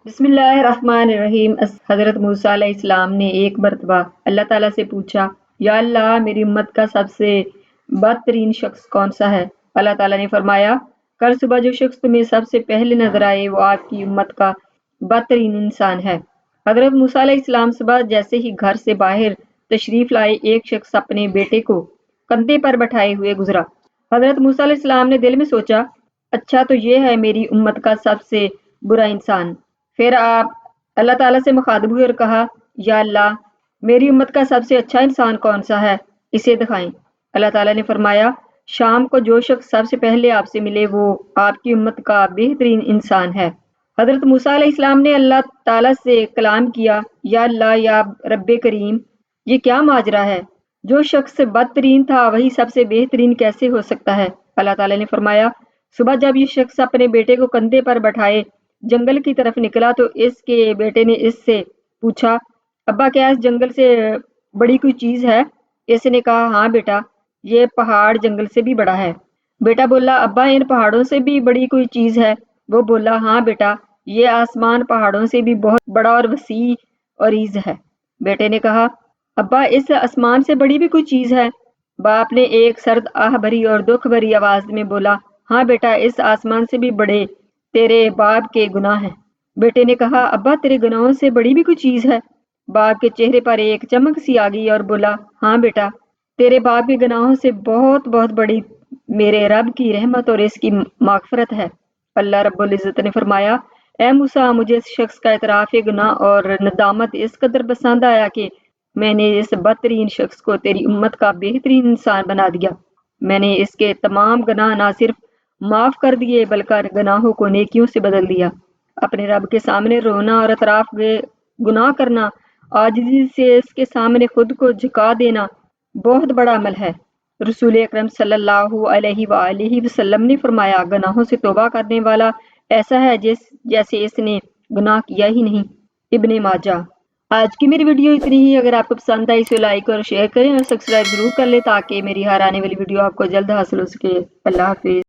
بسم اللہ الرحمن الرحیم۔ حضرت موسیٰ علیہ السلام نے ایک مرتبہ اللہ تعالیٰ سے پوچھا، یا اللہ میری امت کا سب سے بدترین شخص کون سا ہے؟ اللہ تعالیٰ نے فرمایا، کل صبح جو شخص تمہیں سب سے پہلے نظر آئے وہ آپ کی امت کا بدترین انسان ہے۔ حضرت موسیٰ علیہ السلام صبح جیسے ہی گھر سے باہر تشریف لائے، ایک شخص اپنے بیٹے کو کندھے پر بٹھائے ہوئے گزرا۔ حضرت موسیٰ علیہ السلام نے دل میں سوچا، اچھا تو یہ ہے میری امت کا سب سے برا انسان۔ پھر آپ اللہ تعالیٰ سے مخاطب ہوئے اور کہا، یا اللہ میری امت کا سب سے اچھا انسان کون سا ہے، اسے دکھائیں۔ اللہ تعالیٰ نے فرمایا، شام کو جو شخص سب سے پہلے آپ سے ملے وہ آپ کی امت کا بہترین انسان ہے۔ حضرت موسیٰ علیہ السلام نے اللہ تعالیٰ سے کلام کیا، یا اللہ یا رب کریم، یہ کیا ماجرا ہے؟ جو شخص بدترین تھا وہی سب سے بہترین کیسے ہو سکتا ہے؟ اللہ تعالیٰ نے فرمایا، صبح جب یہ شخص اپنے بیٹے کو کندھے پر بٹھائے جنگل کی طرف نکلا تو اس کے بیٹے نے اس سے پوچھا، ابا کیا اس جنگل سے بڑی کوئی چیز ہے؟ اس نے کہا، ہاں بیٹا، یہ پہاڑ جنگل سے بھی بڑا ہے۔ بیٹا بولا، ابا ان پہاڑوں سے بھی بڑی کوئی چیز ہے؟ وہ بولا، ہاں بیٹا، یہ آسمان پہاڑوں سے بھی بہت بڑا اور وسیع اور عریض ہے۔ بیٹے نے کہا، ابا اس آسمان سے بڑی بھی کوئی چیز ہے؟ باپ نے ایک سرد آہ بھری اور دکھ بھری آواز میں بولا، ہاں بیٹا، اس آسمان سے بھی بڑے تیرے باپ کے گناہ ہیں۔ بیٹے نے کہا، ابا تیرے گناہوں سے بڑی بھی کوئی چیز ہے؟ باپ کے چہرے پر ایک چمک سی آ گئی اور بولا، ہاں بیٹا، تیرے باپ کے گناہوں سے بہت بہت بڑی میرے رب کی رحمت اور اس کی مغفرت ہے۔ اللہ رب العزت نے فرمایا، اے موسیٰ، مجھے اس شخص کا اعتراف گناہ اور ندامت اس قدر پسند آیا کہ میں نے اس بدترین شخص کو تیری امت کا بہترین انسان بنا دیا۔ میں نے اس کے تمام گناہ نہ صرف معاف کر دیے بلکہ گناہوں کو نیکیوں سے بدل دیا۔ اپنے رب کے سامنے رونا اور اعتراف گناہ کرنا، عاجزی سے اس کے سامنے خود کو جھکا دینا بہت بڑا عمل ہے۔ رسول اکرم صلی اللہ علیہ وآلہ وسلم نے فرمایا، گناہوں سے توبہ کرنے والا ایسا ہے جیسے اس نے گناہ کیا ہی نہیں۔ ابن ماجہ۔ آج کی میری ویڈیو اتنی ہی۔ اگر آپ کو پسند آئی اسے لائک اور شیئر کریں اور سبسکرائب ضرور کر لیں تاکہ میری ہر آنے والی ویڈیو آپ کو جلد حاصل ہو سکے۔ اللہ حافظ۔